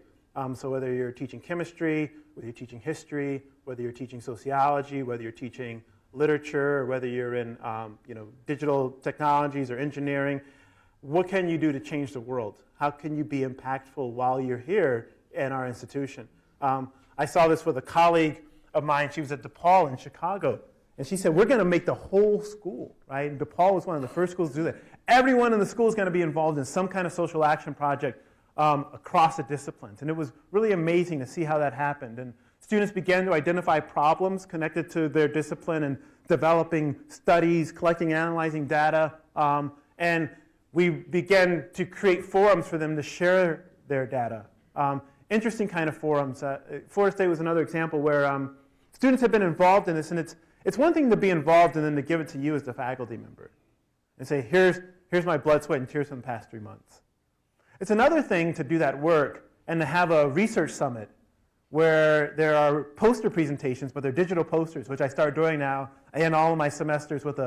So whether you're teaching chemistry, whether you're teaching history, whether you're teaching sociology, whether you're teaching literature, or whether you're in digital technologies or engineering, what can you do to change the world? How can you be impactful while you're here in our institution? I saw this with a colleague of mine. She was at DePaul in Chicago. And she said, we're going to make the whole school, right? And DePaul was one of the first schools to do that. Everyone in the school is going to be involved in some kind of social action project across the disciplines. And it was really amazing to see how that happened. And students began to identify problems connected to their discipline and developing studies, collecting and analyzing data. And we began to create forums for them to share their data. Interesting kind of forums. Florida State was another example where students have been involved in this, and it's one thing to be involved and then to give it to you as the faculty member and say, here's my blood, sweat, and tears from the past 3 months. It's another thing to do that work and to have a research summit where there are poster presentations, but they're digital posters, which I start doing now in all of my semesters with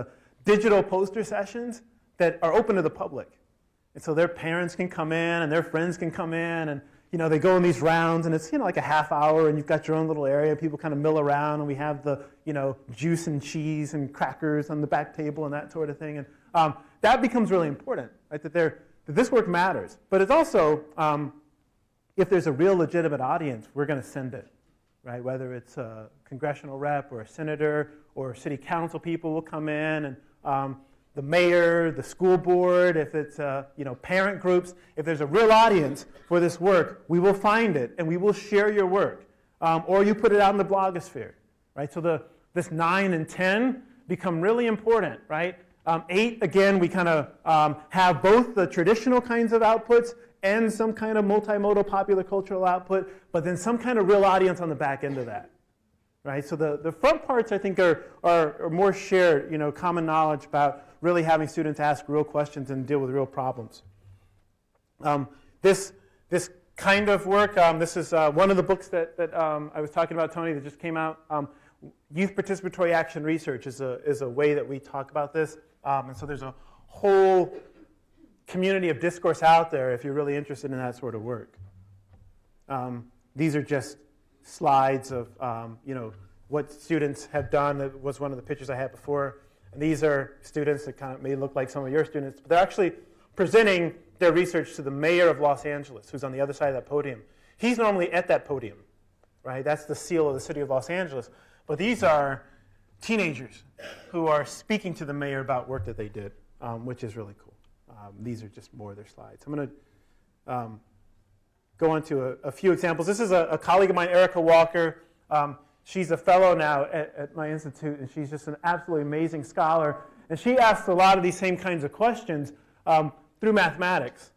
digital poster sessions that are open to the public. And so their parents can come in and their friends can come in, and they go in these rounds, and it's like a half hour, and you've got your own little area. People kind of mill around, and we have the juice and cheese and crackers on the back table and that sort of thing. And that becomes really important, right? That this work matters. But it's also, if there's a real legitimate audience, we're going to send it, right? Whether it's a congressional rep or a senator or city council people will come in, and the mayor, the school board, if it's parent groups, if there's a real audience for this work, we will find it and we will share your work, or you put it out in the blogosphere, right? So this 9 and 10 become really important, right? 8, again, we kind of have both the traditional kinds of outputs and some kind of multimodal popular cultural output, but then some kind of real audience on the back end of that. Right? So the front parts, I think, are more shared, common knowledge about really having students ask real questions and deal with real problems. This kind of work, this is one of the books that I was talking about, Tony, that just came out. Youth Participatory Action Research is a way that we talk about this. And so there's a whole community of discourse out there if you're really interested in that sort of work. These are just slides of what students have done. That was one of the pictures I had before. And these are students that kind of may look like some of your students, but they're actually presenting their research to the mayor of Los Angeles, who's on the other side of that podium. He's normally at that podium, right? That's the seal of the city of Los Angeles. But these are teenagers who are speaking to the mayor about work that they did, which is really cool. These are just more of their slides. I'm going to go into a few examples. This is a colleague of mine, Erica Walker. She's a fellow now at my institute, and she's just an absolutely amazing scholar. And she asks a lot of these same kinds of questions through mathematics.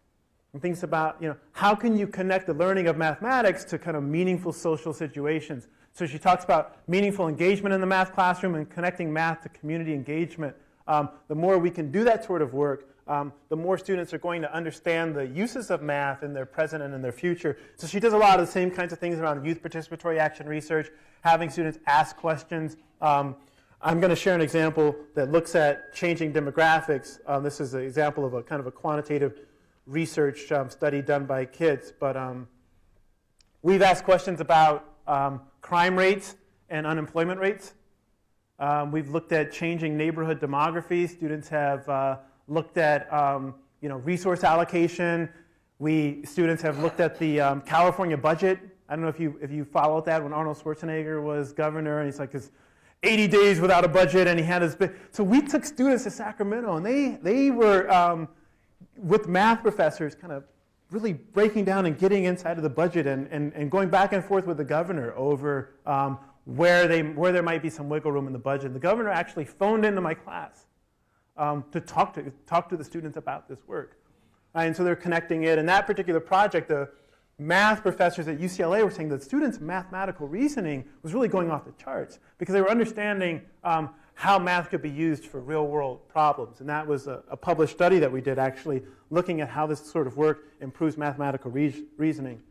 and thinks about, how can you connect the learning of mathematics to kind of meaningful social situations. So she talks about meaningful engagement in the math classroom and connecting math to community engagement. The more we can do that sort of work, the more students are going to understand the uses of math in their present and in their future. So she does a lot of the same kinds of things around youth participatory action research, having students ask questions. I'm going to share an example that looks at changing demographics. This is an example of a kind of a quantitative research study done by kids. But we've asked questions about crime rates and unemployment rates. We've looked at changing neighborhood demography. Students have looked at resource allocation. Students have looked at the California budget. I don't know if you followed that when Arnold Schwarzenegger was governor, and he's like his 80 days without a budget, and he had his. So we took students to Sacramento, and they were with math professors, kind of really breaking down and getting inside of the budget and going back and forth with the governor over where there might be some wiggle room in the budget. And the governor actually phoned into my class to talk to the students about this work. And so they're connecting it. And that particular project, the math professors at UCLA were saying that students' mathematical reasoning was really going off the charts because they were understanding how math could be used for real-world problems. And that was a published study that we did, actually, looking at how this sort of work improves mathematical reasoning.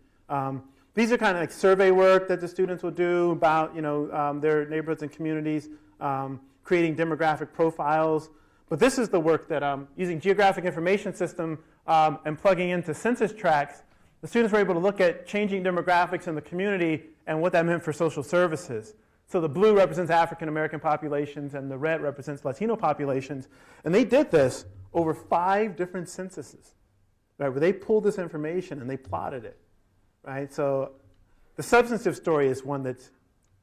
These are kind of like survey work that the students will do about their neighborhoods and communities, creating demographic profiles. But this is the work that using geographic information system and plugging into census tracts, the students were able to look at changing demographics in the community and what that meant for social services. So the blue represents African American populations and the red represents Latino populations. And they did this over 5 different censuses, right, where they pulled this information and they plotted it. Right? So the substantive story is one that's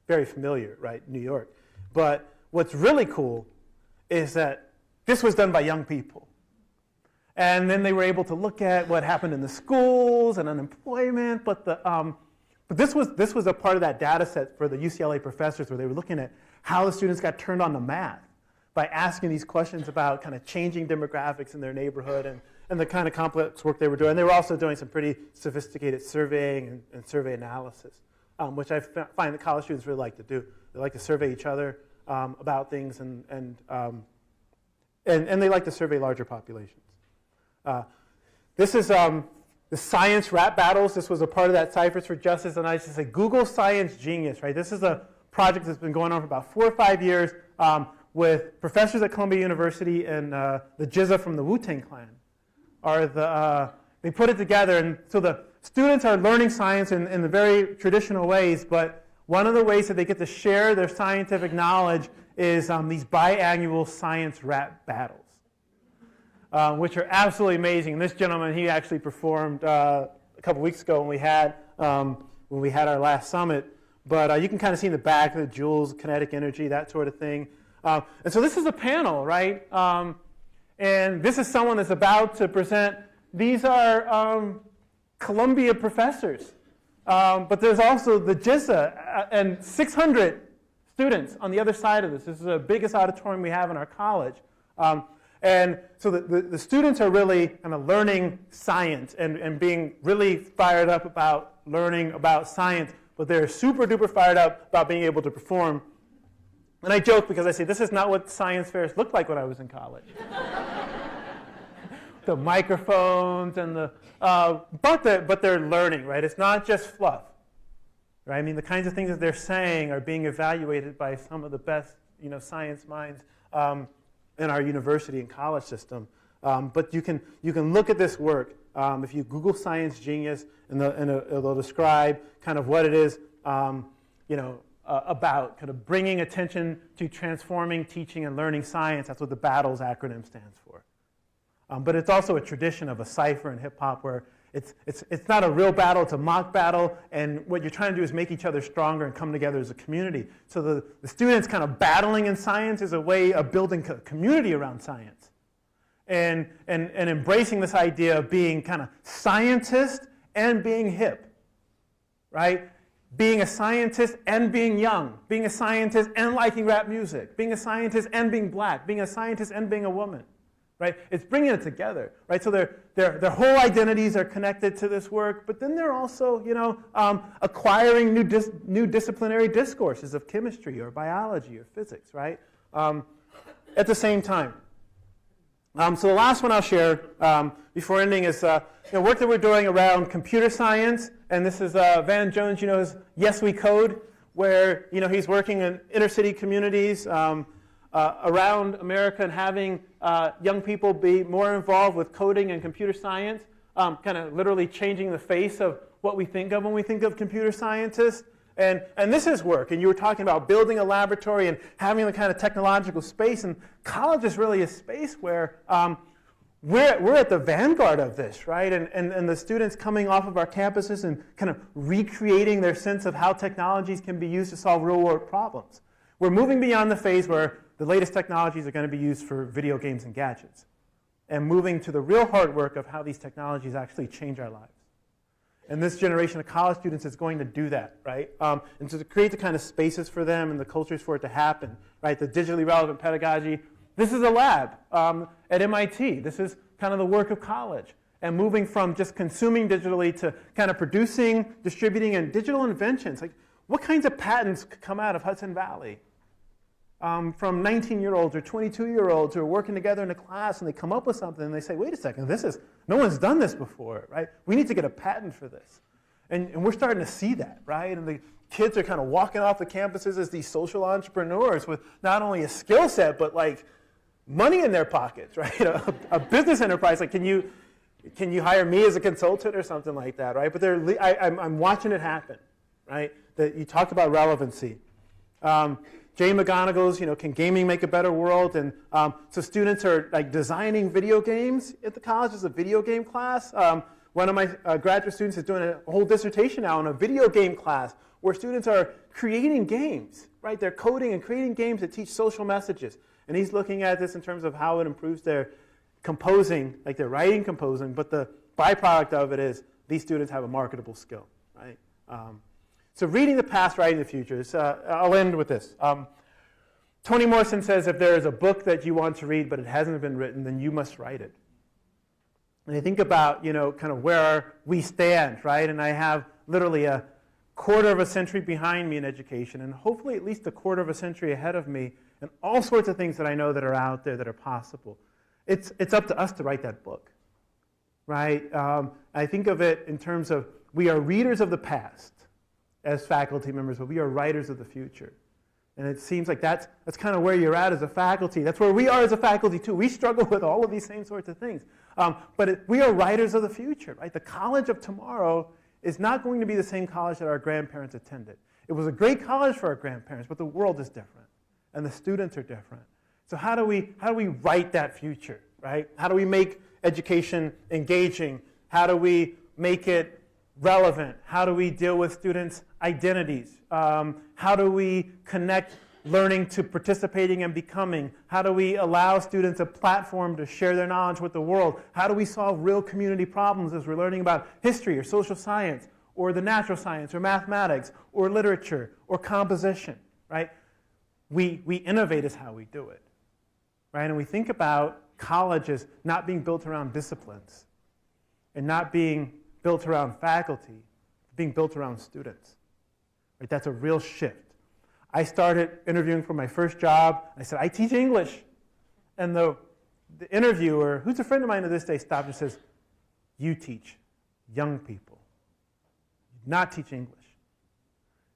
very familiar, right, New York. But what's really cool is that this was done by young people. And then they were able to look at what happened in the schools and unemployment. But this was a part of that data set for the UCLA professors where they were looking at how the students got turned on to math by asking these questions about kind of changing demographics in their neighborhood and the kind of complex work they were doing. And they were also doing some pretty sophisticated surveying and survey analysis, which I find that college students really like to do. They like to survey each other about things, and they like to survey larger populations. This is the science rap battles. This was a part of that Ciphers for Justice, and I should say Google Science Genius. Right? This is a project that's been going on for about 4 or 5 years with professors at Columbia University and the GZA from the Wu-Tang Clan. They put it together, and so the students are learning science in the very traditional ways, but one of the ways that they get to share their scientific knowledge is these biannual science rap battles, which are absolutely amazing. And this gentleman, he actually performed a couple weeks ago when we had our last summit. But you can kind of see in the back the joules, kinetic energy, that sort of thing. And so this is a panel, right? And this is someone that's about to present. These are Columbia professors. But there's also the GZA and 600 students on the other side of this. This is the biggest auditorium we have in our college. And so the students are really kind of learning science and being really fired up about learning about science, but they're super duper fired up about being able to perform. And I joke because I say, this is not what science fairs looked like when I was in college. The microphones and but they're learning, right? It's not just fluff, right? I mean, the kinds of things that they're saying are being evaluated by some of the best, science minds in our university and college system. But you can look at this work. If you Google Science Genius, and it'll describe kind of what it is, about kind of bringing attention to transforming teaching and learning science. That's what the BATTLES acronym stands for. But it's also a tradition of a cipher in hip hop where it's not a real battle, it's a mock battle, and what you're trying to do is make each other stronger and come together as a community. So the students kind of battling in science is a way of building a community around science. And embracing this idea of being kind of scientist and being hip, right? Being a scientist and being young, being a scientist and liking rap music, being a scientist and being black, being a scientist and being a woman, right? It's bringing it together, right? So their whole identities are connected to this work, but then they're also, acquiring new disciplinary discourses of chemistry or biology or physics, right? At the same time. So the last one I'll share before ending is work that we're doing around computer science, and this is Van Jones, his Yes We Code, where he's working in inner city communities around America and having young people be more involved with coding and computer science, kind of literally changing the face of what we think of when we think of computer scientists. And this is work, and you were talking about building a laboratory and having the kind of technological space, and college is really a space where we're at the vanguard of this, right? And the students coming off of our campuses and kind of recreating their sense of how technologies can be used to solve real-world problems. We're moving beyond the phase where the latest technologies are going to be used for video games and gadgets, and moving to the real hard work of how these technologies actually change our lives. And this generation of college students is going to do that, right? And so to create the kind of spaces for them and the cultures for it to happen, right? The digitally relevant pedagogy. This is a lab at MIT. This is kind of the work of college. And moving from just consuming digitally to kind of producing, distributing, and digital inventions. Like, what kinds of patents could come out of Hudson Valley? From 19-year-olds or 22-year-olds who are working together in a class, and they come up with something, and they say, wait a second, no one's done this before, right? We need to get a patent for this. And we're starting to see that, right? And the kids are kind of walking off the campuses as these social entrepreneurs with not only a skill set, but like money in their pockets, right? A business enterprise, like, can you hire me as a consultant or something like that, right? But I'm watching it happen, right? That you talked about relevancy. Jay McGonigal's, can gaming make a better world? And so students are like designing video games at the college. There's a video game class. One of my graduate students is doing a whole dissertation now on a video game class where students are creating games, right? They're coding and creating games that teach social messages. And he's looking at this in terms of how it improves their composing, like their writing composing, but the byproduct of it is these students have a marketable skill, right? So reading the past, writing the future. I'll end with this. Toni Morrison says, if there is a book that you want to read but it hasn't been written, then you must write it. And I think about, kind of where we stand, right? And I have literally a quarter of a century behind me in education, and hopefully at least a quarter of a century ahead of me, and all sorts of things that I know that are out there that are possible. It's up to us to write that book, right? I think of it in terms of we are readers of the past as faculty members, but we are writers of the future. And it seems like that's kind of where you're at as a faculty. That's where we are as a faculty, too. We struggle with all of these same sorts of things. But we are writers of the future, right? The college of tomorrow is not going to be the same college that our grandparents attended. It was a great college for our grandparents, but the world is different, and the students are different. So how do we write that future, right? How do we make education engaging? How do we make it relevant? How do we deal with students' identities? How do we connect learning to participating and becoming? How do we allow students a platform to share their knowledge with the world? How do we solve real community problems as we're learning about history or social science or the natural science or mathematics or literature or composition, right? We innovate is how we do it, right? And we think about college as not being built around disciplines and not being built around faculty, being built around students. Right? That's a real shift. I started interviewing for my first job. I said, I teach English. And the interviewer, who's a friend of mine to this day, stopped and says, you teach young people. You do not teach English.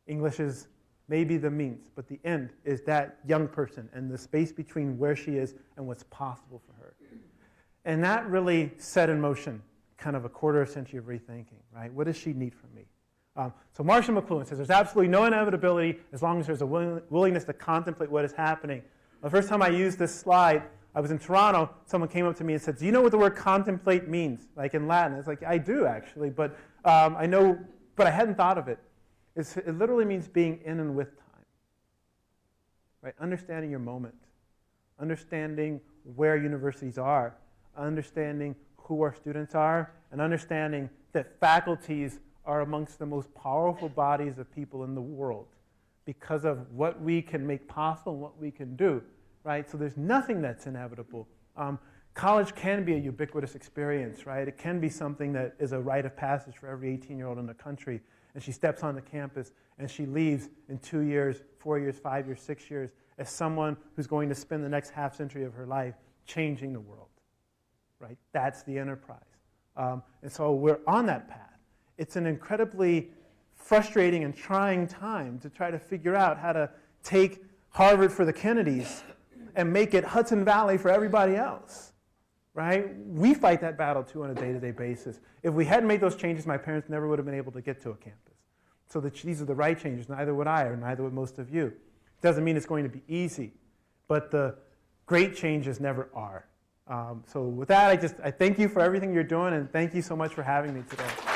English is maybe the means, but the end is that young person and the space between where she is and what's possible for her. And that really set in motion kind of a quarter century of rethinking, right? What does she need from me? So Marshall McLuhan says, there's absolutely no inevitability as long as there's a willingness to contemplate what is happening. The first time I used this slide, I was in Toronto. Someone came up to me and said, do you know what the word contemplate means? Like in Latin. It's like, I do actually, but I know, but I hadn't thought of it. It literally means being in and with time, right? Understanding your moment, understanding where universities are, understanding who our students are, and understanding that faculties are amongst the most powerful bodies of people in the world because of what we can make possible and what we can do, right? So there's nothing that's inevitable. college can be a ubiquitous experience, right? It can be something that is a rite of passage for every 18-year-old in the country. And she steps on the campus and she leaves in 2 years, 4 years, 5 years, 6 years as someone who's going to spend the next half century of her life changing the world, right? That's the enterprise. And so we're on that path. It's an incredibly frustrating and trying time to try to figure out how to take Harvard for the Kennedys and make it Hudson Valley for everybody else, right? We fight that battle too on a day-to-day basis. If we hadn't made those changes, my parents never would have been able to get to a campus. So these are the right changes. Neither would I, or neither would most of you. Doesn't mean it's going to be easy, but the great changes never are. So with that, I thank you for everything you're doing, and thank you so much for having me today.